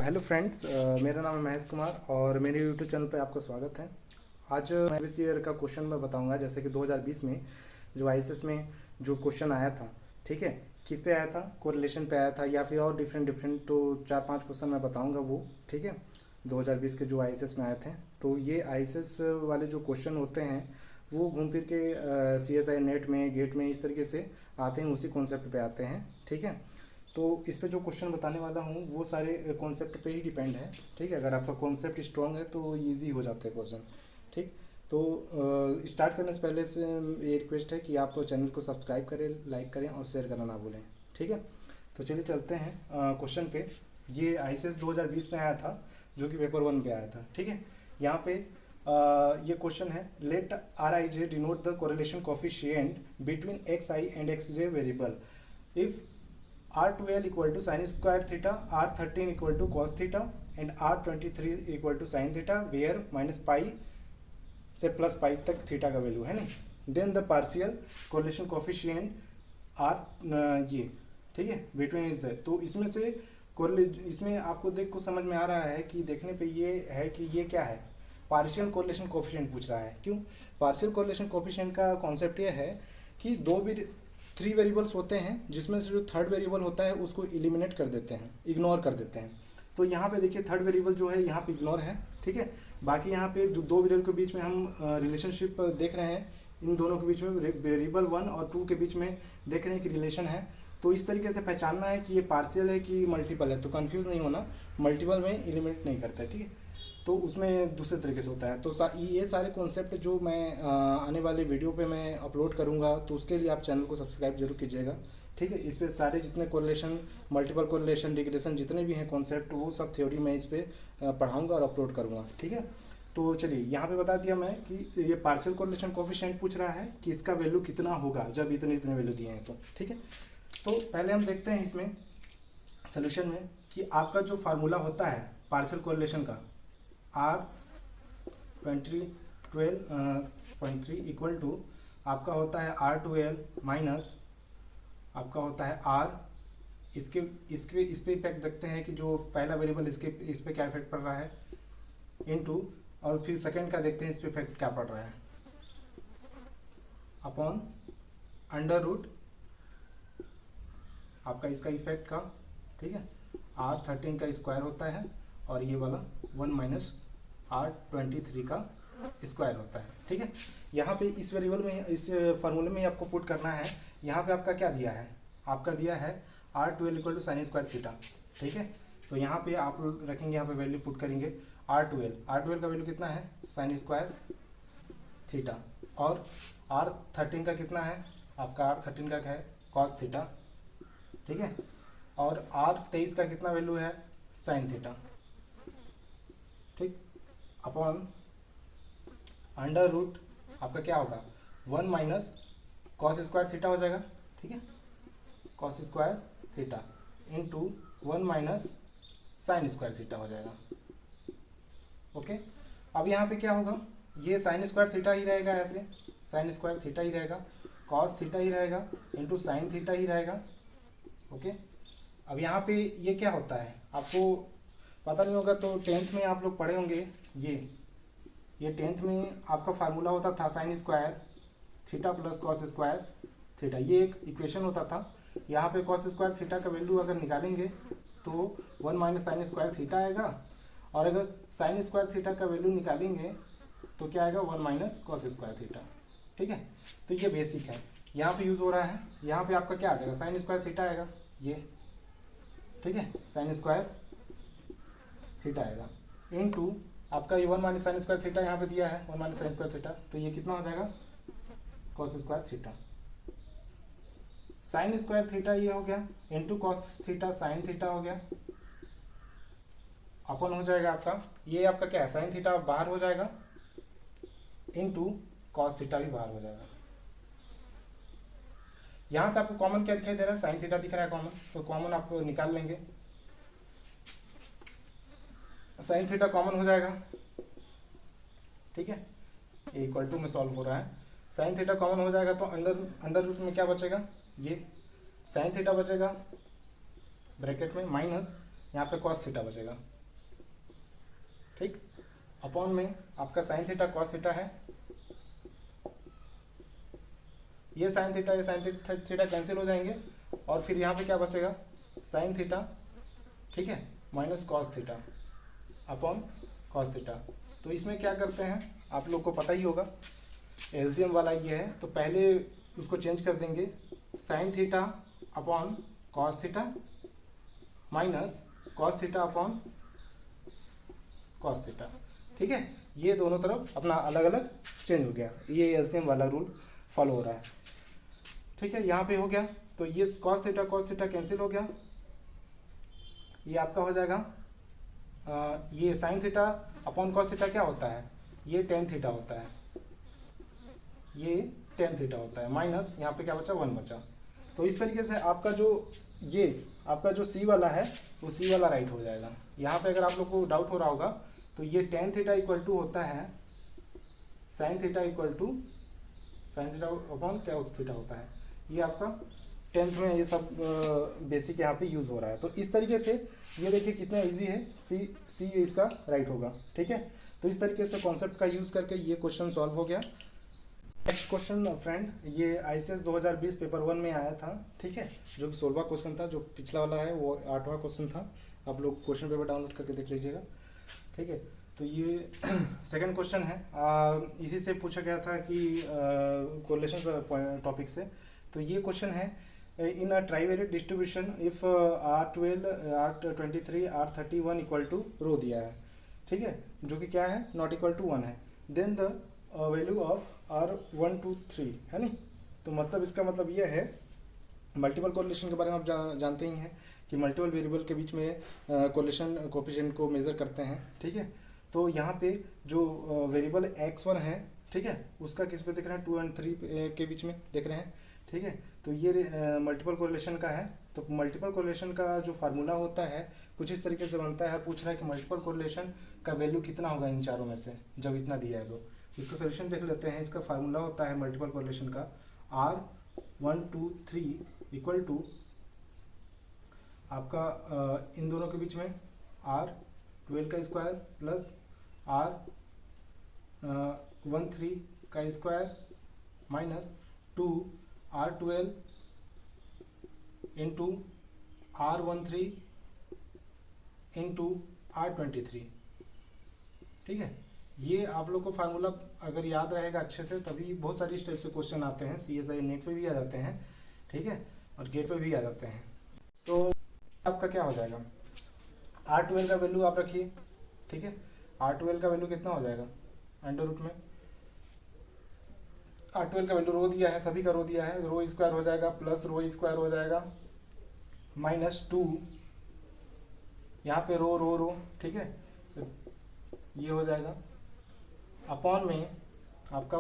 Hello friends, मेरा नाम है महेश कुमार और मेरे यूट्यूब चैनल पे आपका स्वागत है। आज मैं इस ईयर का क्वेश्चन मैं बताऊंगा, जैसे कि 2020 में जो आईएसएस में जो क्वेश्चन आया था, ठीक है, किस पे आया था, कोरिलेशन पे आया था या फिर और डिफरेंट डिफरेंट, तो 4-5 क्वेश्चन मैं बताऊंगा वो, ठीक है। 2020 के जो आईएसएस में आए थे, तो ये आईएसएस वाले जो क्वेश्चन होते हैं वो घूम फिर के सीएसआई नेट में, गेट में इस तरीके से आते हैं, उसी कॉन्सेप्ट पे आते हैं, ठीक है। तो इस पे जो क्वेश्चन बताने वाला हूँ वो सारे कॉन्सेप्ट पे ही डिपेंड है, ठीक है। अगर आपका कॉन्सेप्ट स्ट्रॉन्ग है तो इजी हो जाते हैं क्वेश्चन, ठीक। तो स्टार्ट करने से पहले से ये रिक्वेस्ट है कि आप चैनल को सब्सक्राइब करें, लाइक करें और शेयर करना ना भूलें, ठीक है। तो चलिए चलते हैं क्वेश्चन पे। ये आईसीएस 2020 में आया था, जो कि पेपर 1 पे आया था, ठीक है। यहाँ पे ये क्वेश्चन है, let R I J denote the correlation coefficient between X I and X J variable if R12 equal to sin square theta, R13 equal to cos theta and R23 equal to sin theta, where minus pi से plus pi तक theta का value है नहीं। Then the partial correlation coefficient R ये, ठीक है, between is the. तो इसमें से इसमें आपको देख को समझ में आ रहा है कि देखने पे ये है कि ये क्या है, पार्शियल कोरिलेशन कोफिशिएंट पूछ रहा है। क्यों? पार्शियल कोरिलेशन कोफिशिएंट का कॉन्सेप्ट ये है कि 3 वेरिएबल्स होते हैं, जिसमें से जो थर्ड वेरिएबल होता है उसको एलिमिनेट कर देते हैं, इग्नोर कर देते हैं। तो यहाँ पे देखिए थर्ड वेरिएबल जो है यहाँ पे इग्नोर है, ठीक है। बाकी यहाँ पे जो 2 वेरिएबल के बीच में हम रिलेशनशिप देख रहे हैं, इन दोनों के बीच में वेरिएबल 1 और 2 के बीच में देख रहे हैं कि रिलेशन है। तो इस तरीके से पहचानना है कि ये पार्शियल है कि मल्टीपल है, तो कन्फ्यूज़ नहीं होना, मल्टीपल में एलिमिनेट नहीं करता है, ठीक है। तो उसमें दूसरे तरीके से होता है। तो ये सारे कॉन्सेप्ट जो मैं आने वाले वीडियो पे मैं अपलोड करूँगा, तो उसके लिए आप चैनल को सब्सक्राइब जरूर कीजिएगा, ठीक है। इस पे सारे जितने कोरिलेशन, मल्टीपल कोरिलेशन, रिग्रेशन जितने भी हैं कॉन्सेप्ट, वो सब थ्योरी मैं इस पे पढ़ाऊँगा और अपलोड करूँगा, ठीक है। तो चलिए यहाँ पे बता दिया मैं कि ये पार्शियल कोरिलेशन कोफिशिएंट पूछ रहा है कि इसका वैल्यू कितना होगा जब इतने इतने वैल्यू दिए हैं, तो ठीक है। तो पहले हम देखते हैं इसमें सोल्यूशन में कि आपका जो फार्मूला होता है पार्शियल कोरिलेशन का, R12.3 इक्वल टू आपका होता है R12 माइनस आपका होता है R, इसके इसके इस पे इफेक्ट देखते हैं कि जो पहला वेरिएबल इस पे क्या इफेक्ट पड़ रहा है, इनटू, और फिर सेकंड का देखते हैं इस पे इफेक्ट क्या पड़ रहा है, अपॉन अंडर रूट आपका इसका इफेक्ट का, ठीक है। R13 का स्क्वायर होता है और ये वाला 1 माइनस R23 का स्क्वायर होता है, ठीक है। यहाँ पे इस वेरिएबल में, इस फार्मूले में आपको पुट करना है। यहाँ पे आपका क्या दिया है, आपका दिया है R12 equal to sine square theta, ठीक है। तो यहाँ पे आप रखेंगे, यहाँ पे वैल्यू पुट करेंगे R12 का वैल्यू कितना है, साइन स्क्वायर थीटा, और R13 का कितना है, आपका R13 का क्या है, कॉस थीटा, ठीक है। और R23 का कितना वैल्यू है, साइन थीटा, ठीक, अपॉन अंडर रूट आपका क्या होगा, 1 माइनस कॉस स्क्वायर थीटा हो जाएगा, ठीक है, cos square theta into 1 minus sign square theta हो जाएगा, ओके। अब यहाँ पे क्या होगा, ये साइन स्क्वायर थीटा ही रहेगा, ऐसे साइन स्क्वायर थीटा ही रहेगा, कॉस थीटा ही रहेगा, इंटू साइन थीटा ही रहेगा, ओके। अब यहाँ पे ये क्या होता है आपको पता नहीं होगा, तो 10th में आप लोग पढ़े होंगे, ये 10th में आपका फार्मूला होता था sign square theta plus cos square theta, ये एक इक्वेशन होता था। यहाँ पे कॉस स्क्वायर थीटा का वैल्यू अगर निकालेंगे तो 1 माइनस साइन स्क्वायर थीटा आएगा, और अगर साइन स्क्वायर थीटा का वैल्यू निकालेंगे तो क्या आएगा, 1 माइनस कॉस स्क्वायर थीटा, ठीक है। तो ये बेसिक है, यहाँ पे यूज़ हो रहा है। यहाँ पे आपका क्या आ जाएगा, साइन स्क्वायर थीटा आएगा ये, ठीक है, साइन स्क्वायर थीटा आएगा, इनटू आपका ये 1 माइनस साइन स्क्वायर थीटा यहाँ पे दिया है, 1 माइनस साइन स्क्वायर थीटा, तो ये कितना हो जाएगा, cos square theta, sign square theta ये हो गया, into cos theta sine theta हो गया, अपन हो जाएगा आपका, ये आपका क्या है, साइन थीटा बाहर हो जाएगा, इनटू कॉस थीटा भी बाहर हो जाएगा। यहाँ से आपको कॉमन क्या दिखाई दे रहा है, साइन थीटा दिख रहा है कॉमन, तो कॉमन आप निकाल लेंगे, साइन थीटा कॉमन हो जाएगा, ठीक है, इक्वल टू में सॉल्व हो रहा है, साइन थीटा कॉमन हो जाएगा, तो अंडर रूट में क्या बचेगा, ये साइन थीटा बचेगा ब्रैकेट में, माइनस यहाँ पे कॉस थीटा बचेगा, ठीक। अपॉन में आपका साइन थीटा कॉस थीटा है, ये साइन थीटा कैंसिल हो जाएंगे और फिर यहाँ पे क्या बचेगा, साइन थीटा, ठीक है, minus cos theta upon cos theta. तो इसमें क्या करते हैं आप लोग को पता ही होगा, एलसीएम वाला ये है, तो पहले उसको चेंज कर देंगे, sign theta upon cos theta minus cos theta upon cos theta, ठीक है। ये दोनों तरफ अपना अलग अलग चेंज हो गया, ये एलसीएम वाला रूल फॉलो हो रहा है, ठीक है। यहाँ पे हो गया, तो ये कॉस थीटा कैंसिल हो गया, ये आपका हो जाएगा ये sign theta upon cos theta क्या होता है, ये टेन थीटा होता है, ये टेन थीटा होता है, माइनस यहाँ पे क्या बचा, 1 बचा। तो इस तरीके से आपका जो ये आपका जो सी वाला है वो सी वाला राइट हो जाएगा। यहाँ पे अगर आप लोग को डाउट हो रहा होगा तो ये टेन थीटा इक्वल टू होता है sine theta equal to sine theta upon cos theta होता है। ये आपका 10th में ये सब बेसिक यहाँ पे यूज़ हो रहा है। तो इस तरीके से ये देखिए कितना इजी है, सी इसका राइट होगा, ठीक है। तो इस तरीके से कॉन्सेप्ट का यूज़ करके ये क्वेश्चन सॉल्व हो गया। नेक्स्ट क्वेश्चन फ्रेंड, ये आईसीएस 2020 पेपर 1 में आया था, ठीक है, जो 16वां क्वेश्चन था, जो पिछला वाला है वो 8वां क्वेश्चन था। आप लोग क्वेश्चन पेपर डाउनलोड करके देख लीजिएगा, ठीक है। तो ये सेकंड क्वेश्चन है, इसी से पूछा गया था कि कोरिलेशन टॉपिक से। तो ये क्वेश्चन है, in a trivariate distribution if R12 R23 R31 equal to rho दिया है, ठीक है, जो कि क्या है, नॉट इक्वल टू 1 है, then the value of R1 2 3 है नहीं। तो मतलब इसका मतलब ये है, मल्टीपल कोरिलेशन के बारे में आप जानते ही हैं कि मल्टीपल वेरिएबल के बीच में कोरिलेशन कोएफिशिएंट को मेज़र करते हैं, ठीक है। तो यहाँ पे जो वेरिएबल x1 है, ठीक है, उसका किस पे देख रहे हैं, 2 और 3 के बीच में देख रहे हैं, ठीक है। तो ये मल्टीपल कोरिलेशन का है। तो मल्टीपल कोरिलेशन का जो फार्मूला होता है कुछ इस तरीके से बनता है, पूछ रहा है कि मल्टीपल कोरिलेशन का वैल्यू कितना होगा इन चारों में से जब इतना दिया है। तो इसका सोल्यूशन देख लेते हैं। इसका फार्मूला होता है मल्टीपल कोरिलेशन का R1 2 3 इक्वल टू आपका इन दोनों के बीच में R12 का स्क्वायर प्लस R13 का square minus 2 R12 into R13 into R23, ठीक है। ये आप लोग को फार्मूला अगर याद रहेगा अच्छे से, तभी बहुत सारी स्टेप से क्वेश्चन आते हैं, CSI नेट पे भी आ जाते हैं, ठीक है, और गेट पे भी आ जाते हैं। सो आपका क्या हो जाएगा, R12 का वैल्यू आप रखिए, ठीक है। R12 का वैल्यू कितना हो जाएगा, अंडर रूट में R12 का वैल्यू रो दिया है, सभी का रो दिया है, रो स्क्वायर हो जाएगा प्लस रो स्क्वायर हो जाएगा माइनस 2, यहाँ पे रो, ठीक है, ये हो जाएगा अपॉन में आपका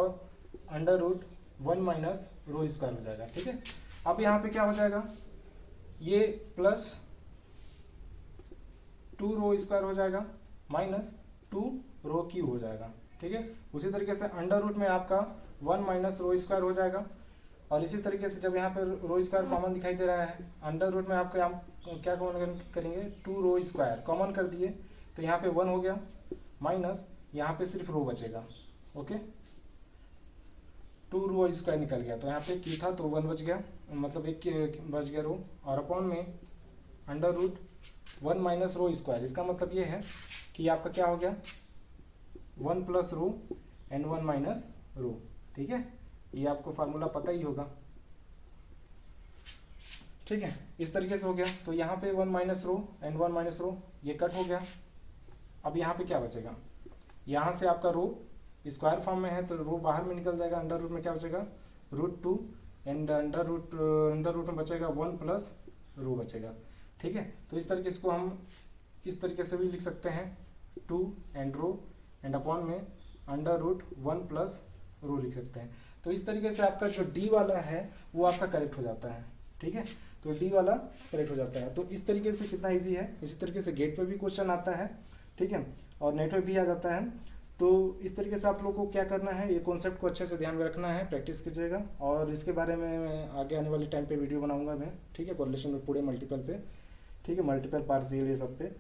under root 1 minus rho square हो जाएगा, ठीक है। अब यहाँ पे क्या हो जाएगा, ये प्लस 2 रो स्क्वायर हो जाएगा माइनस 2 रो क्यूब हो जाएगा, ठीक है। उसी तरीके से अंडर रूट में आपका 1 माइनस रो स्क्वायर हो जाएगा, और इसी तरीके से जब यहाँ पे रो स्क्वायर कॉमन दिखाई दे रहा है, अंडर रूट में आपका हम क्या कॉमन करेंगे, 2 रो स्क्वायर कॉमन कर दिए, तो यहाँ पे 1 हो गया माइनस यहाँ पे सिर्फ रो बचेगा, ओके, 2 रो स्क्वायर निकल गया, तो यहाँ पे की था तो 1 बच गया, मतलब 1 बच गया रो, और अपॉन में under root 1 minus rho square. इसका मतलब ये है कि आपका क्या हो गया, 1 plus rho and 1 minus rho, ठीक है। ये आपको फार्मूला पता ही होगा, ठीक है, इस तरीके से हो गया। तो यहाँ पे 1 minus rho and 1 minus rho ये कट हो गया। अब यहाँ पे क्या बचेगा, यहाँ से आपका रो स्क्वायर फॉर्म में है तो रो बाहर में निकल जाएगा, अंडर रूट में क्या बचेगा, √2 एंड अंडर रूट में बचेगा 1 प्लस रो बचेगा, ठीक है। तो इस तरीके इसको हम इस तरीके से भी लिख सकते हैं, 2 एंड रो एंड अपॉन में अंडर रूट 1 प्लस रो लिख सकते हैं। तो इस तरीके से आपका जो डी वाला है वो आपका करेक्ट हो जाता है, ठीक है। तो डी वाला करेक्ट हो जाता है। तो इस तरीके से कितना इजी है। इसी तरीके से गेट पे भी क्वेश्चन आता है, ठीक है, और नेट पे भी आ जाता है। तो इस तरीके से आप लोग को क्या करना है, ये कॉन्सेप्ट को अच्छे से ध्यान में रखना है, प्रैक्टिस कीजिएगा, और इसके बारे में मैं आगे आने वाले टाइम पे वीडियो बनाऊंगा मैं, ठीक है, कोरिलेशन में पूरे मल्टीपल पे, ठीक है, मल्टीपल पार्शियल ये सब पे।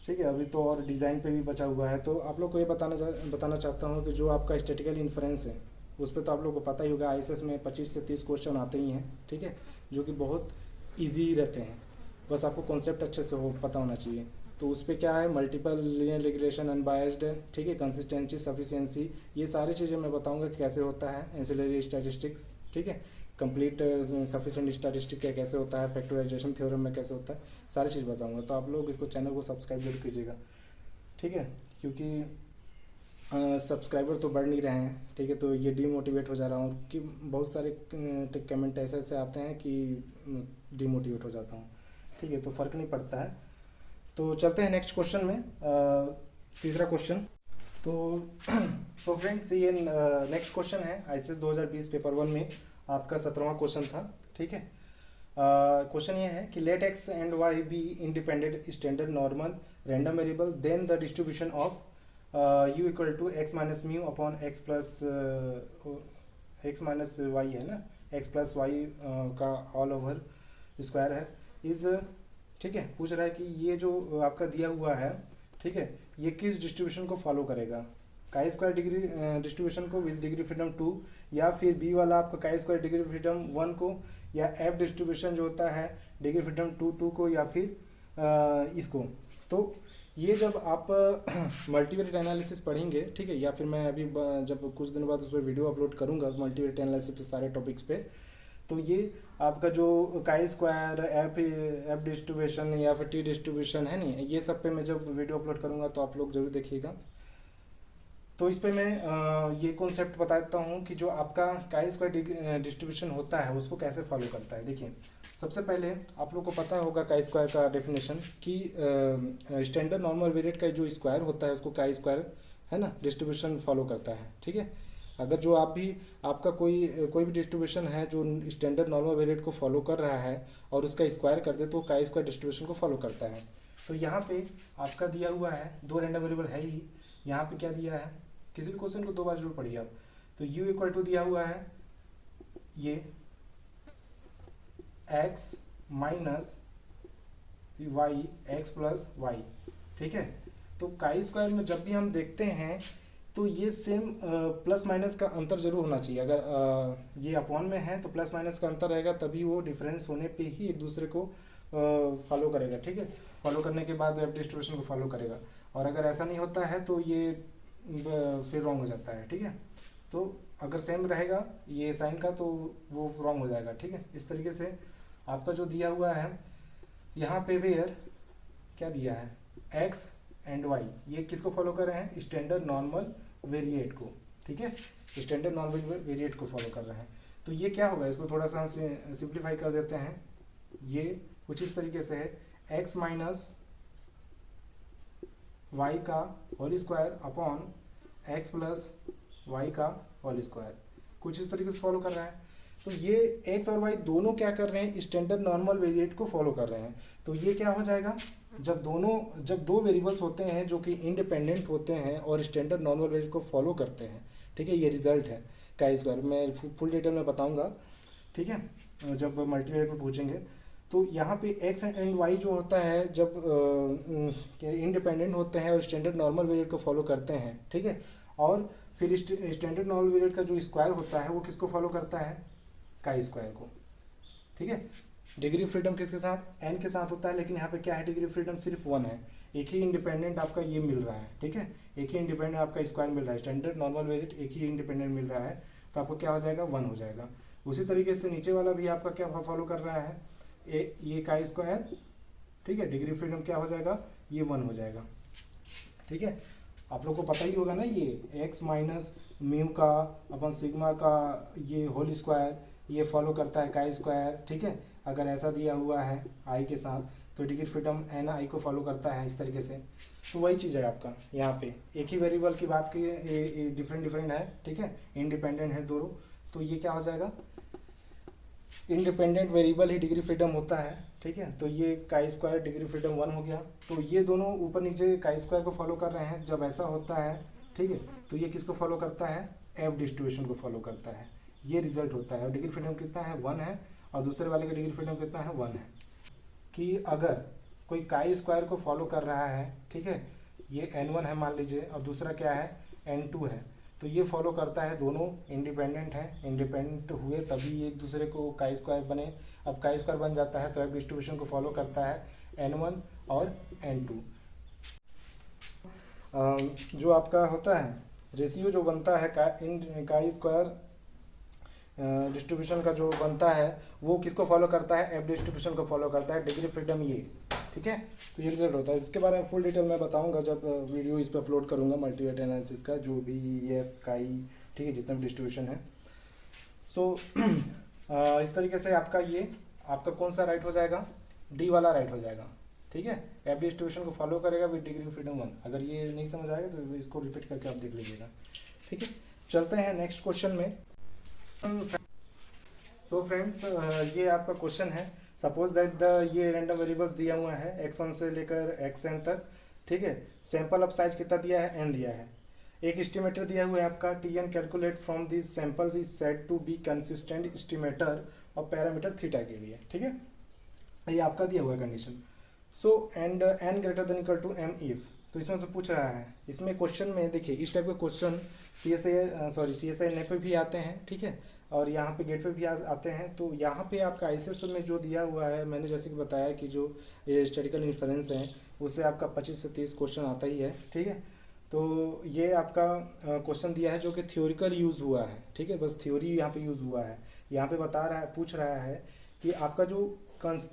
ठीक है। अभी तो और डिज़ाइन पे भी बचा हुआ है। तो आप लोग को ये बताना चाहता हूँ कि जो आपका स्टैटिकल इन्फ्रेंस है उस पर तो आप लोग को पता ही होगा, आईएसएस में 25 से 30 क्वेश्चन आते ही हैं, ठीक है, जो कि बहुत ईजी रहते हैं। बस आपको कॉन्सेप्ट अच्छे से पता होना चाहिए। तो उस पर क्या है, मल्टीपल लीनियर रिग्रेशन, अनबायस्ड, ठीक है, कंसिस्टेंसी, सफिशिएंसी, ये सारी चीज़ें मैं बताऊंगा कि कैसे होता है। एंसिलरी स्टैटिस्टिक्स, ठीक है, कंप्लीट सफिशिएंट स्टैटिस्टिक कैसे होता है, फैक्टराइजेशन थ्योरम में कैसे होता है, सारी चीज़ बताऊंगा। तो आप लोग इसको चैनल को सब्सक्राइब जरूर कीजिएगा, ठीक है, क्योंकि सब्सक्राइबर तो बढ़ नहीं रहे हैं, ठीक है। तो ये डीमोटिवेट हो जा रहा हूँ कि बहुत सारे कमेंट ऐसे ऐसे आते हैं कि डीमोटिवेट हो जाता हूँ, ठीक है। तो फ़र्क नहीं पड़ता है। तो चलते हैं नेक्स्ट क्वेश्चन में। तीसरा क्वेश्चन तो फ्रेंड्स ये नेक्स्ट क्वेश्चन है आईसीएस 2020 पेपर 1 में आपका 17वां क्वेश्चन था, ठीक है। क्वेश्चन ये है कि let X and Y be independent standard normal random variable, then the distribution of u equal to X minus mu upon X minus Y है ना, एक्स प्लस वाई का ऑल ओवर स्क्वायर है is, ठीक है। पूछ रहा है कि ये जो आपका दिया हुआ है, ठीक है, ये किस डिस्ट्रीब्यूशन को फॉलो करेगा, काई स्क्वायर डिग्री डिस्ट्रीब्यूशन को विद डिग्री फ्रीडम 2, या फिर बी वाला आपका काई स्क्वायर डिग्री फ्रीडम 1 को, या एफ डिस्ट्रीब्यूशन जो होता है डिग्री फ्रीडम 2 को, या फिर इसको। तो ये जब आप मल्टीवेरिएट एनालिसिस पढ़ेंगे, ठीक है, या फिर मैं अभी जब कुछ दिन बाद उस पर वीडियो अपलोड करूंगा मल्टीवेरिएट एनालिसिस पे सारे टॉपिक्स पे, तो ये आपका जो काई स्क्वायर, एफ डिस्ट्रीब्यूशन या फिर टी डिस्ट्रीब्यूशन है नहीं, ये सब पे मैं जब वीडियो अपलोड करूंगा तो आप लोग जरूर देखिएगा। तो इस पे मैं ये कॉन्सेप्ट बता देता हूँ कि जो आपका काई स्क्वायर डिस्ट्रीब्यूशन होता है उसको कैसे फॉलो करता है। देखिए, सबसे पहले आप लोग को पता होगा काई स्क्वायर का डेफिनेशन कि स्टैंडर्ड नॉर्मल वेरिएट का जो स्क्वायर होता है उसको काई स्क्वायर, है ना, डिस्ट्रीब्यूशन फॉलो करता है, ठीक है। अगर जो आपका कोई भी डिस्ट्रीब्यूशन है जो स्टैंडर्ड नॉर्मल वेरिएट को फॉलो कर रहा है और उसका स्क्वायर कर दे तो काई स्क्वायर डिस्ट्रीब्यूशन को फॉलो करता है। तो यहाँ पे आपका दिया हुआ है, दो रैंडम वेरिएबल है ही, यहाँ पे क्या दिया है, किसी भी क्वेश्चन को दो बार जरूर पढ़िए आप। तो u इक्वल टू दिया हुआ है ये x minus Y, X plus Y, ठीक है। तो काई स्क्वायर में जब भी हम देखते हैं तो ये सेम प्लस माइनस का अंतर जरूर होना चाहिए। अगर ये अपॉन में है तो प्लस माइनस का अंतर रहेगा, तभी वो डिफरेंस होने पे ही एक दूसरे को फॉलो करेगा, ठीक है। फॉलो करने के बाद वेब डिस्ट्रीब्यूशन को फॉलो करेगा, और अगर ऐसा नहीं होता है तो ये फिर रॉन्ग हो जाता है, ठीक है। तो अगर सेम रहेगा ये साइन का तो वो रॉन्ग हो जाएगा, ठीक है। इस तरीके से आपका जो दिया हुआ है यहाँ पे वेयर क्या दिया है, एक्स एंड वाई, ये किसको फॉलो कर रहे हैं, स्टैंडर्ड नॉर्मल वेरिएट को, ठीक है, स्टैंडर्ड नॉर्मल वेरिएट को फॉलो कर रहे हैं। तो ये क्या होगा, इसको थोड़ा सा हम सिंप्लीफाई कर देते हैं। ये कुछ इस तरीके से है, एक्स माइनस वाई का whole square upon X plus Y का होल स्क्वायर, कुछ इस तरीके से फॉलो कर रहा है। तो ये एक्स और वाई दोनों क्या कर रहे हैं, स्टैंडर्ड नॉर्मल वेरिएट को फॉलो कर रहे हैं। तो ये क्या हो जाएगा, जब दो वेरिएबल्स होते हैं जो कि इंडिपेंडेंट होते हैं और स्टैंडर्ड नॉर्मल वेरिएट को फॉलो करते हैं, ठीक है, ये रिजल्ट है काई स्क्वायर। मैं फुल डिटेल में बताऊंगा, ठीक है, जब मल्टीवेरिएट में पूछेंगे। तो यहाँ पे एक्स एंड वाई जो होता है जब इंडिपेंडेंट होते हैं और स्टैंडर्ड नॉर्मल वेरिएट को फॉलो करते हैं, ठीक है, और फिर स्टैंडर्ड नॉर्मल वेरिएट का जो स्क्वायर होता है वो किसको फॉलो करता है, काई स्क्वायर को, ठीक है। डिग्री फ्रीडम किसके साथ, एन के साथ होता है, लेकिन यहाँ पे क्या है, डिग्री फ्रीडम सिर्फ 1 है, एक ही इंडिपेंडेंट आपका ये मिल रहा है, ठीक है, एक ही इंडिपेंडेंट आपका स्क्वायर मिल रहा है, स्टैंडर्ड नॉर्मल वेरिएट एक ही इंडिपेंडेंट मिल रहा है, तो आपको क्या हो जाएगा, 1 हो जाएगा। उसी तरीके से नीचे वाला भी आपका क्या फॉलो कर रहा है, ये काई स्क्वायर, ठीक है, डिग्री फ्रीडम क्या हो जाएगा, ये 1 हो जाएगा, ठीक है। आप लोग को पता ही होगा ना, ये x माइनस म्यू का अपन सिग्मा का ये होल स्क्वायर ये फॉलो करता है काई स्क्वायर, ठीक है। अगर ऐसा दिया हुआ है आई के साथ तो डिग्री फ्रीडम एन आई को फॉलो करता है इस तरीके से। तो वही चीज़ है आपका, यहाँ पे एक ही वेरिएबल की बात की डिफरेंट है, ठीक है, इंडिपेंडेंट है दोनों। तो ये क्या हो जाएगा, इंडिपेंडेंट वेरिएबल ही डिग्री फ्रीडम होता है, ठीक है। तो ये काई स्क्वायर डिग्री फ्रीडम 1 हो गया। तो ये दोनों ऊपर नीचे काई स्क्वायर को फॉलो कर रहे हैं। जब ऐसा होता है, ठीक है, तो ये किसको फॉलो करता है, एफ डिस्ट्रीब्यूशन को फॉलो करता है, ये रिजल्ट होता है। और डिग्री फ्रीडम कितना है, 1 है, और दूसरे वाले का डिग्री फ्रीडम कितना है, 1 है। कि अगर कोई काई स्क्वायर को फॉलो कर रहा है, ठीक है, ये n1 है मान लीजिए और दूसरा क्या है n2 है, तो ये फॉलो करता है, दोनों इंडिपेंडेंट हैं, इंडिपेंडेंट हुए तभी एक दूसरे को काई स्क्वायर बने। अब काई स्क्वायर बन जाता है तो एफ डिस्ट्रीब्यूशन को फॉलो करता है n1 और n2। जो आपका होता है रेशियो जो बनता है काई स्क्वायर डिस्ट्रीब्यूशन का जो बनता है वो किसको फॉलो करता है, एफ डिस्ट्रीब्यूशन को फॉलो करता है, डिग्री फ्रीडम ये, ठीक है। तो ये रिजल्ट होता है। इसके बारे में फुल डिटेल मैं बताऊंगा जब वीडियो इस पर अपलोड करूंगा मल्टीवेट एनालिसिस का, जो भी ये काई, ठीक है, जितना भी डिस्ट्रीब्यूशन है। सो इस तरीके से आपका कौन सा राइट हो जाएगा, डी वाला राइट हो जाएगा, ठीक है। एफ डिस्ट्रीब्यूशन को फॉलो करेगा विद डिग्री फ्रीडम 1। अगर ये नहीं समझ आएगा तो इसको रिपीट करके आप देख लीजिएगा, ठीक है। चलते हैं नेक्स्ट क्वेश्चन में। सो फ्रेंड्स, ये आपका क्वेश्चन है। सपोज दैट ये रैंडम वेरिएबल्स दिया हुआ है x1 से लेकर xn तक, ठीक है। सैंपल ऑफ साइज कितना दिया है, n दिया है। एक एस्टिमेटर दिया हुआ है आपका tn calculate from this samples is said to be consistent estimator और पैरामीटर थीटा के लिए, ठीक है। ये आपका दिया हुआ है condition. So and n greater than equal to m if, तो इसमें से पूछ रहा है। इसमें क्वेश्चन में देखिए इस टाइप के क्वेश्चन CSI नेट पे भी आते हैं, ठीक है, और यहाँ पे गेट पे भी आते हैं। तो यहाँ पे आपका ICS में जो दिया हुआ है, मैंने जैसे कि बताया कि जो हिस्टोरिकल इन्फ्लुएंस है उससे आपका 25 से 30 क्वेश्चन आता ही है, ठीक है। तो ये आपका क्वेश्चन दिया है जो कि थ्योरिकल यूज़ हुआ है, ठीक है, बस थ्योरी यहाँ पे यूज़ हुआ है। यहाँ पे पूछ रहा है कि आपका जो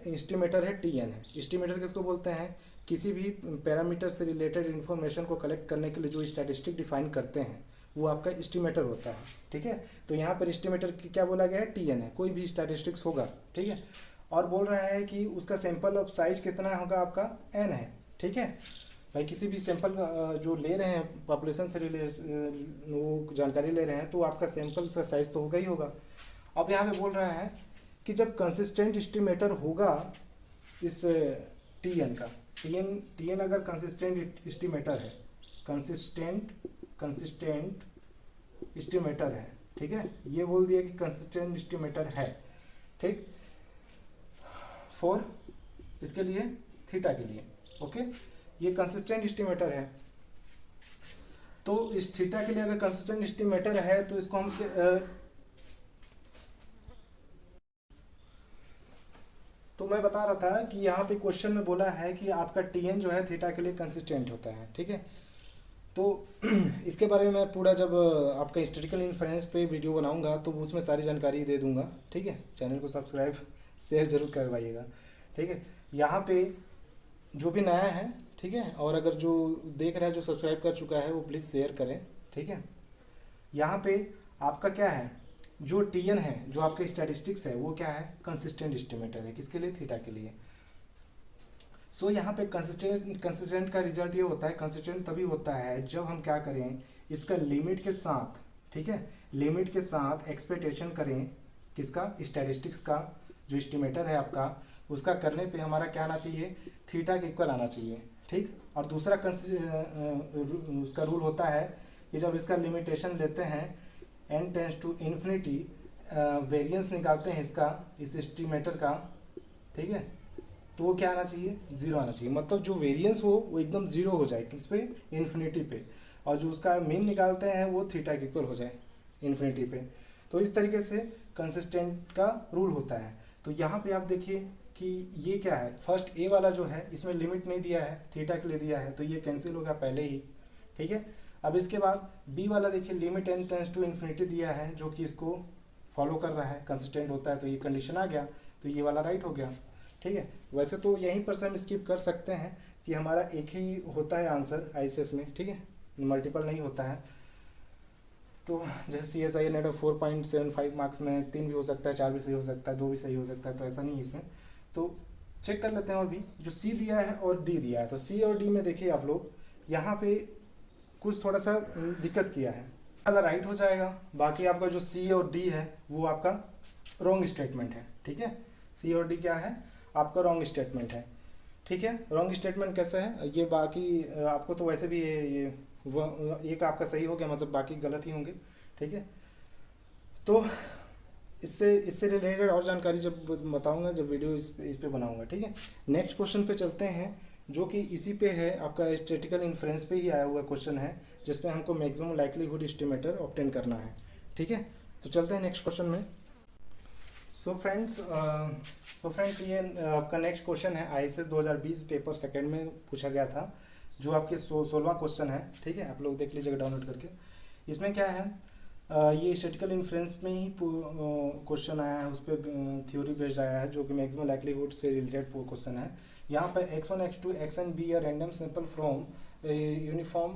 एस्टिमेटर है TN है। एस्टिमेटर किसको बोलते हैं, किसी भी पैरामीटर से रिलेटेड इन्फॉर्मेशन को कलेक्ट करने के लिए जो स्टैटिस्टिक डिफाइन करते हैं वो आपका एस्टिमेटर होता है, ठीक है। तो यहाँ पर एस्टिमेटर क्या बोला गया है, TN है, कोई भी स्टैटिस्टिक्स होगा, ठीक है। और बोल रहा है कि उसका सैंपल ऑफ साइज कितना होगा, आपका n है, ठीक है। भाई किसी भी सैंपल जो ले रहे हैं पॉपुलेशन से वो जानकारी ले रहे हैं तो आपका सैंपल का साइज तो होगा ही होगा। अब यहाँ पे बोल रहा है कि जब कंसिस्टेंट एस्टिमेटर होगा इस TN का, TN अगर कंसिस्टेंट एस्टिमेटर है, कंसिस्टेंट एस्टिमेटर है, ठीक है, ये बोल दिया कि कंसिस्टेंट एस्टिमेटर है, ठीक, फॉर इसके लिए थीटा के लिए, ओके। ये कंसिस्टेंट एस्टिमेटर है, तो इस थीटा के लिए अगर कंसिस्टेंट एस्टिमेटर है तो इसको हम तो मैं बता रहा था कि यहाँ पे क्वेश्चन में बोला है कि आपका TN जो है थीटा के लिए कंसिस्टेंट होता है, ठीक है। तो इसके बारे में मैं पूरा जब आपका हिस्टोरिकल इन्फ्लुएंस पे वीडियो बनाऊंगा तो उसमें सारी जानकारी दे दूंगा, ठीक है। चैनल को सब्सक्राइब शेयर जरूर करवाइएगा, ठीक है। यहाँ पे जो भी नया है, ठीक है, और अगर जो देख रहा है जो सब्सक्राइब कर चुका है वो प्लीज़ शेयर करें, ठीक है। यहाँ पे आपका क्या है, जो TN है, जो आपके स्टैटिस्टिक्स है, वो क्या है, कंसिस्टेंट एस्टिमेटर है, किसके लिए, थीटा के लिए। सो यहाँ पे कंसिस्टेंट का रिजल्ट ये होता है, कंसिस्टेंट तभी होता है जब हम क्या करें, इसका लिमिट के साथ, ठीक है, लिमिट के साथ एक्सपेक्टेशन करें किसका, स्टैटिस्टिक्स का, जो एस्टिमेटर है आपका, उसका करने पे हमारा क्या आना चाहिए, थीटा के इक्वल आना चाहिए, ठीक। और दूसरा उसका रूल होता है कि जब इसका लिमिटेशन लेते हैं n tends to infinity, variance निकालते हैं इसका, इस एस्टिमेटर का, ठीक है, तो वो क्या आना चाहिए, 0 आना चाहिए। मतलब जो वेरिएंस हो वो एकदम 0 हो जाए, किस पे, इन्फिनिटी पे, और जो उसका मीन निकालते हैं वो थीटा के इक्वल हो जाए इन्फिनिटी पे। तो इस तरीके से कंसिस्टेंट का रूल होता है। तो यहाँ पे आप देखिए कि ये क्या है, फर्स्ट A वाला जो है इसमें लिमिट नहीं दिया है, थीटा के लिए दिया है, तो ये कैंसिल होगा पहले ही, ठीक है। अब इसके बाद B वाला देखिए, limit n tends to infinity दिया है, जो कि इसको फॉलो कर रहा है, कंसिस्टेंट होता है, तो ये कंडीशन आ गया, तो ये वाला राइट हो गया, ठीक है। वैसे तो यहीं पर से हम स्किप कर सकते हैं कि हमारा एक ही होता है आंसर ICS में, ठीक है, मल्टीपल नहीं होता है। तो जैसे CSI नेट 4.75 मार्क्स में 3 भी हो सकता है, 4 भी सही हो सकता है, 2 भी सही हो सकता है, तो ऐसा नहीं है इसमें। तो चेक कर लेते हैं। और भी जो C दिया है और D दिया है, तो C और D में देखिए आप लोग यहाँ पे कुछ थोड़ा सा दिक्कत किया है, वाला राइट हो जाएगा, बाकी आपका जो C और D है वो आपका रॉन्ग स्टेटमेंट है, ठीक है। C और D क्या है, आपका रॉन्ग स्टेटमेंट है, ठीक है। रॉन्ग स्टेटमेंट कैसा है, ये बाकी आपको तो वैसे भी ये एक आपका सही हो गया, मतलब बाकी गलत ही होंगे, ठीक है। तो इससे इससे रिलेटेड और जानकारी जब बताऊंगा, जब वीडियो इस पे बनाऊंगा, ठीक है। नेक्स्ट क्वेश्चन पे चलते हैं, जो कि इसी पे है, आपका स्टैटिस्टिकल इन्फ्रेंस पे ही आया हुआ क्वेश्चन है, जिसमें हमको मैक्सिमम लाइक्लीहुड एस्टिमेटर ऑब्टेन करना है, ठीक है। तो चलते हैं नेक्स्ट क्वेश्चन में। सो फ्रेंड्स ये आपका नेक्स्ट क्वेश्चन है, आईएसएस 2020 पेपर सेकंड में पूछा गया था, जो आपके 16वां क्वेश्चन है, ठीक है। आप लोग देख लीजिएगा डाउनलोड करके। इसमें क्या है, ये स्टैटिस्टिकल इन्फ्रेंस में ही क्वेश्चन आया है, उस पर थ्योरी बेस्ड आया है, जो कि मैक्सिमम लाइक्लीहुड से रिलेटेड क्वेश्चन है। यहाँ पर x1 x2 xn be a random sample from uniform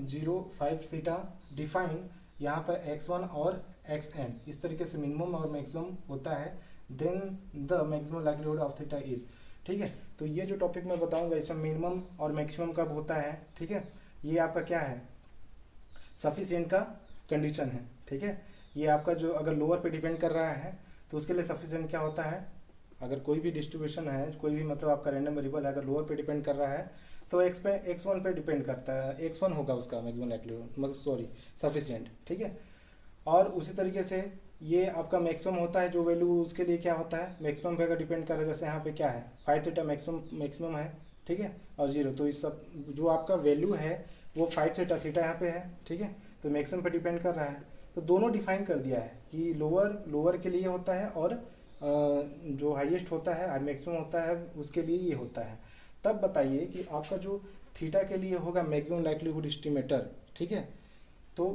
0 5 theta define, यहाँ पर x1 और xn इस तरीके से मिनिमम और मैक्सिमम होता है, then the maximum likelihood of theta is, ठीक है। तो ये जो टॉपिक मैं बताऊंगा, इसमें मिनिमम और मैक्सिमम कब होता है, ठीक है। ये आपका क्या है, सफिशिएंट का कंडीशन है, ठीक है। ये आपका जो अगर लोअर पे डिपेंड कर रहा है तो उसके लिए सफिशिएंट क्या होता है, अगर कोई भी डिस्ट्रीब्यूशन है, कोई भी मतलब आपका रैंडम वेरिएबल है, अगर लोअर पे डिपेंड कर रहा है तो x1 पे डिपेंड करता है, x1 होगा उसका मैक्सिमम लाइक्लीहुड, मतलब सॉरी सफिशिएंट, ठीक है। और उसी तरीके से ये आपका मैक्सिमम होता है, जो वैल्यू उसके लिए क्या होता है, मैक्सिमम पे अगर डिपेंड कर रहा है, जैसे यहाँ पे क्या है 5 थीटा मैक्सिमम है, ठीक है, और 0, तो इस सब जो आपका वैल्यू है वो 5 थीटा यहाँ पे है, ठीक है। तो मैक्सिमम पे डिपेंड कर रहा है, तो दोनों डिफाइन कर दिया है कि लोअर के लिए होता है, और जो हाईएस्ट होता है मैक्सिमम होता है उसके लिए ये होता है। तब बताइए कि आपका जो थीटा के लिए होगा मैक्सिमम लाइक्लीहुड एस्टिमेटर, ठीक है। तो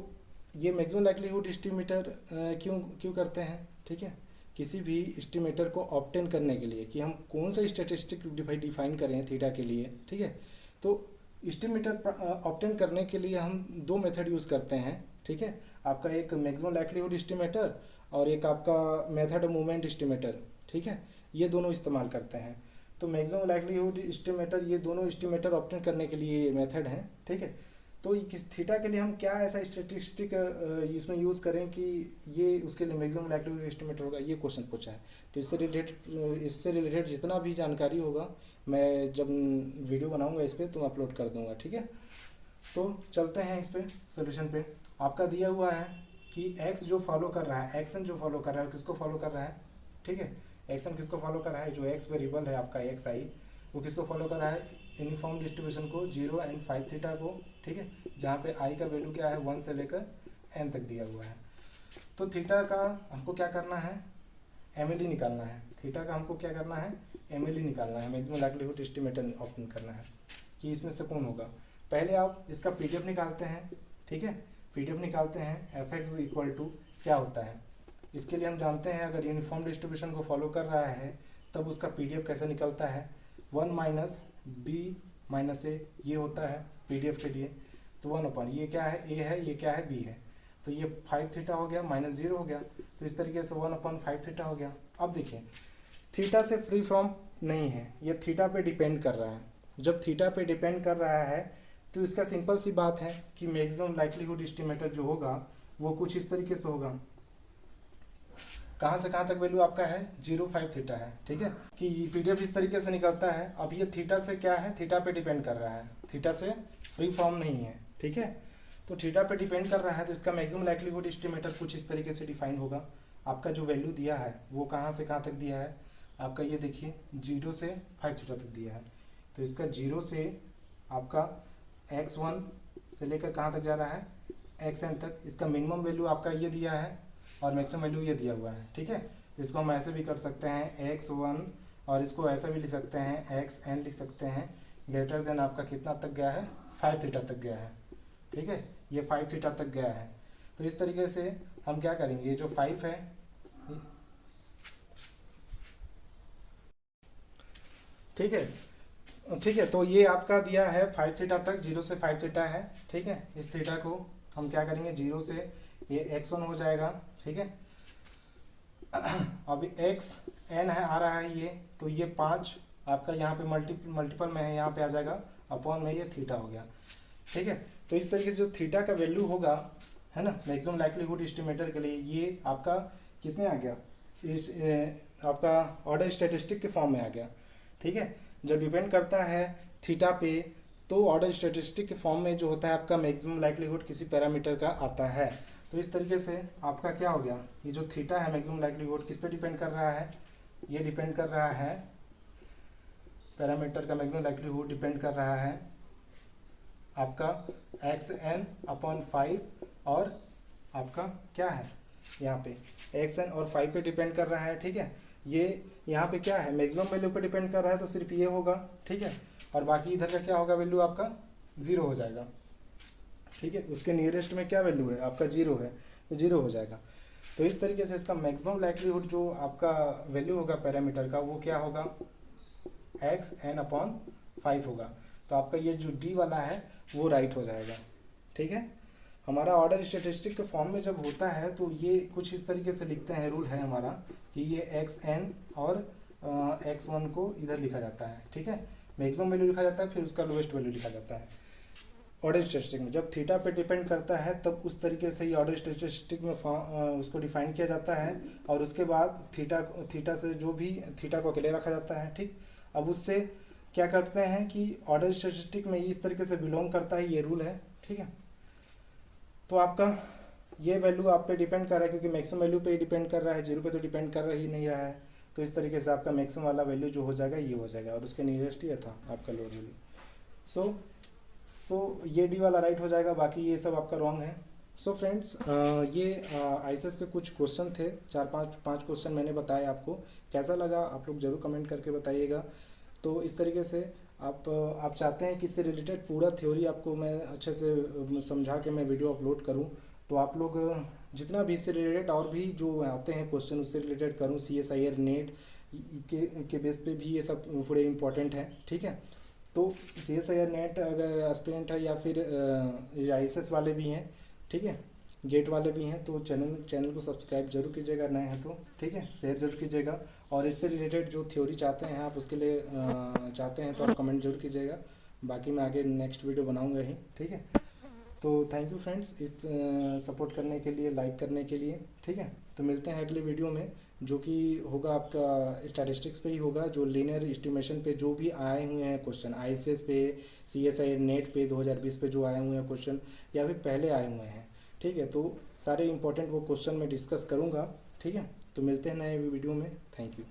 ये मैक्सिमम लाइक्लीहुड एस्टिमेटर क्यों करते हैं, ठीक है। किसी भी एस्टिमेटर को ऑब्टेन करने के लिए, कि हम कौन सा स्टैटिस्टिक डिफाइन करें थीटा के लिए, ठीक है। तो एस्टिमेटर ऑब्टेन करने के लिए हम दो मेथड यूज़ करते हैं, ठीक है। आपका एक मैक्सिमम लाइक्लीहुड एस्टिमेटर और एक आपका मेथड मूवमेंट एस्टिमेटर, ठीक है। ये दोनों इस्तेमाल करते हैं। तो मैक्सिमम लाइक्लीहुड एस्टिमेटर, ये दोनों एस्टिमेटर ऑब्टेन करने के लिए मेथड हैं, ठीक है। तो किस थीटा के लिए हम क्या ऐसा स्टैटिस्टिक इसमें यूज़ करें कि ये उसके लिए मैक्सिमम लाइक्लीहुड एस्टिमेटर होगा, ये क्वेश्चन पूछा है। तो इससे रिलेटेड जितना भी जानकारी होगा, मैं जब वीडियो बनाऊंगा इस पर तो अपलोड कर दूंगा, ठीक है। तो चलते हैं इस पर सोल्यूशन पे। आपका दिया हुआ है कि x जो फॉलो कर रहा है, एक्सन जो फॉलो कर रहा है, किसको फॉलो कर रहा है, ठीक है। एक्सन किसको फॉलो कर रहा है, जो x वेरिएबल है आपका xi, वो किसको फॉलो कर रहा है, यूनिफॉर्म डिस्ट्रीब्यूशन को 0 एंड 5 थीटा को, ठीक है। जहाँ पे i का वैल्यू क्या है 1 से लेकर n तक दिया हुआ है। तो थीटा का हमको क्या करना है, MLE निकालना है। थीटा का हमको क्या करना है, MLE निकालना है, मैक्सिमम लाइक्लीहुड एस्टिमेटर ऑब्टेन करना है, कि इसमें से कौन होगा। पहले आप इसका PDF निकालते हैं, ठीक है। PDF निकालते हैं, fx इक्वल टू क्या होता है, इसके लिए हम जानते हैं अगर यूनिफॉर्म डिस्ट्रीब्यूशन को फॉलो कर रहा है तब उसका PDF कैसे निकलता है, 1 माइनस b माइनस a, ये होता है PDF के लिए। तो 1/, ये क्या है, a है, ये क्या है, b है। तो ये 5 थीटा हो गया, माइनस 0 हो गया, तो इस तरीके से 1/5 थीटा हो गया। अब देखिए थीटा से फ्री फ्रॉम नहीं है, ये थीटा पे डिपेंड कर रहा है। जब थीटा पे डिपेंड कर रहा है तो इसका सिंपल सी बात है कि मैक्सिमम लाइक्लीहुड एस्टिमेटर जो होगा वो कुछ इस तरीके से होगा। कहाँ से कहाँ तक वैल्यू आपका है, 0 5 थीटा है, ठीक है। कि PDF इस तरीके से निकलता है। अब ये थीटा से क्या है, थीटा पे डिपेंड कर रहा है, थीटा से फ्री फॉर्म नहीं है, ठीक है। तो थीटा पे डिपेंड कर रहा है, तो इसका मैक्सिमम लाइक्लीहुड एस्टिमेटर कुछ इस तरीके से डिफाइन होगा। आपका जो वैल्यू दिया है वो कहाँ से कहाँ तक दिया है, आपका ये देखिए 0 से 5 थीटा तक दिया है। तो इसका 0 से आपका x1 से लेकर कहाँ तक जा रहा है, xn तक। इसका मिनिमम वैल्यू आपका ये दिया है और मैक्सिमम वैल्यू ये दिया हुआ है, ठीक है। इसको हम ऐसे भी कर सकते हैं x1, और इसको ऐसा भी लिख सकते हैं xn लिख सकते हैं, ग्रेटर देन आपका कितना तक गया है, 5 थीटा तक गया है, ठीक है। ये 5 थीटा तक गया है। तो इस तरीके से हम क्या करेंगे, ये जो 5 है, ठीक है, ठीक है। तो ये आपका दिया है 5 थीटा तक, 0 से 5 थीटा है, ठीक है। इस थीटा को हम क्या करेंगे, 0 से ये x1 हो जाएगा, ठीक है। अब xn है आ रहा है ये, तो ये 5 आपका यहाँ पे मल्टीपल में है, यहाँ पे आ जाएगा अपॉन में, ये थीटा हो गया, ठीक है। तो इस तरीके से जो थीटा का वैल्यू होगा, है ना, मैक्सिमम लाइक्लीहुड एस्टिमेटर के लिए, ये आपका किस में आ गया, इस आपका ऑर्डर स्टैटिस्टिक के फॉर्म में आ गया, ठीक है। जब डिपेंड करता है थीटा पे तो ऑर्डर स्टैटिस्टिक के फॉर्म में जो होता है आपका मैक्सिमम लाइक्लीहुड किसी पैरामीटर का आता है। तो इस तरीके से आपका क्या हो गया, ये जो थीटा है मैक्सिमम लाइक्लीहुड किस पे डिपेंड कर रहा है, ये डिपेंड कर रहा है पैरामीटर का मैक्सिमम लाइक्लीहुड डिपेंड कर रहा है आपका xn/5 और आपका क्या है यहाँ पे xn और 5 पे डिपेंड कर रहा है। ठीक है, ये यहाँ पे क्या है मैक्सिमम वैल्यू पे डिपेंड कर रहा है तो सिर्फ ये होगा। ठीक है, और बाकी इधर का क्या होगा वैल्यू आपका 0 हो जाएगा। ठीक है, उसके नियरेस्ट में क्या वैल्यू है आपका 0 है तो 0 हो जाएगा। तो इस तरीके से इसका मैक्सिमम लाइक्लीहुड जो आपका वैल्यू होगा पैरामीटर का वो क्या होगा xn/5 होगा। तो आपका ये जो डी वाला है वो राइट हो जाएगा। ठीक है, हमारा ऑर्डर स्टैटिस्टिक के फॉर्म में जब होता है तो ये कुछ इस तरीके से लिखते हैं, रूल है हमारा कि ये xn और x1 को इधर लिखा जाता है। ठीक है, मैक्सिमम वैल्यू लिखा जाता है फिर उसका लोएस्ट वैल्यू लिखा जाता है ऑर्डर स्टैटिस्टिक में। जब थीटा पे डिपेंड करता है तब उस तरीके से ही ऑर्डर स्टैटिस्टिक में उसको डिफाइन किया जाता है और उसके बाद थीटा से जो भी थीटा को अकेले रखा जाता है। ठीक, अब उससे क्या करते हैं कि ऑर्डर स्टैटिस्टिक में इस तरीके से बिलोंग करता है, ये रूल है। ठीक है, तो आपका ये वैल्यू आप पे डिपेंड कर रहा है क्योंकि मैक्सिमम वैल्यू पे ही डिपेंड कर रहा है, 0 पे तो डिपेंड कर ही नहीं रहा है। तो इस तरीके से आपका मैक्सिमम वाला वैल्यू जो हो जाएगा ये हो जाएगा और उसके नियरेस्ट ये था आपका लोड वैल्यू। सो ये डी वाला राइट हो जाएगा, बाकी ये सब आपका रॉन्ग है। सो फ्रेंड्स ये आईसीएस के कुछ क्वेश्चन थे, 4-5 क्वेश्चन मैंने बताए आपको। कैसा लगा आप लोग ज़रूर कमेंट करके बताइएगा। तो इस तरीके से आप चाहते हैं कि इससे रिलेटेड पूरा थ्योरी आपको मैं अच्छे से समझा के मैं वीडियो अपलोड करूं, तो आप लोग जितना भी इससे रिलेटेड और भी जो आते हैं क्वेश्चन उससे रिलेटेड करूं, CSIR नेट के बेस पे भी ये सब थोड़े इंपॉर्टेंट हैं। ठीक है, तो CSIR नेट अगर एस्पिरेंट है या फिर ISS वाले भी हैं, ठीक है, गेट वाले भी हैं, तो चैनल को सब्सक्राइब जरूर कीजिएगा नए हैं तो। ठीक है, शेयर जरूर कीजिएगा और इससे रिलेटेड जो थ्योरी चाहते हैं आप उसके लिए चाहते हैं तो आप कमेंट जरूर कीजिएगा। बाकी मैं आगे नेक्स्ट वीडियो बनाऊंगा ही। ठीक है, तो थैंक यू फ्रेंड्स इस सपोर्ट करने के लिए, लाइक करने के लिए। ठीक है, तो मिलते हैं अगले वीडियो में जो कि होगा आपका स्टैटिस्टिक्स पे ही होगा, जो लीनियर एस्टिमेशन पे जो भी आए हुए हैं क्वेश्चन, ISS पे, CSIR नेट पे 2020 पे जो आए हुए हैं क्वेश्चन या फिर पहले आए हुए हैं। ठीक है, तो सारे इंपॉर्टेंट वो क्वेश्चन मैं डिस्कस करूँगा। ठीक है, तो मिलते हैं नए वीडियो में। Thank you.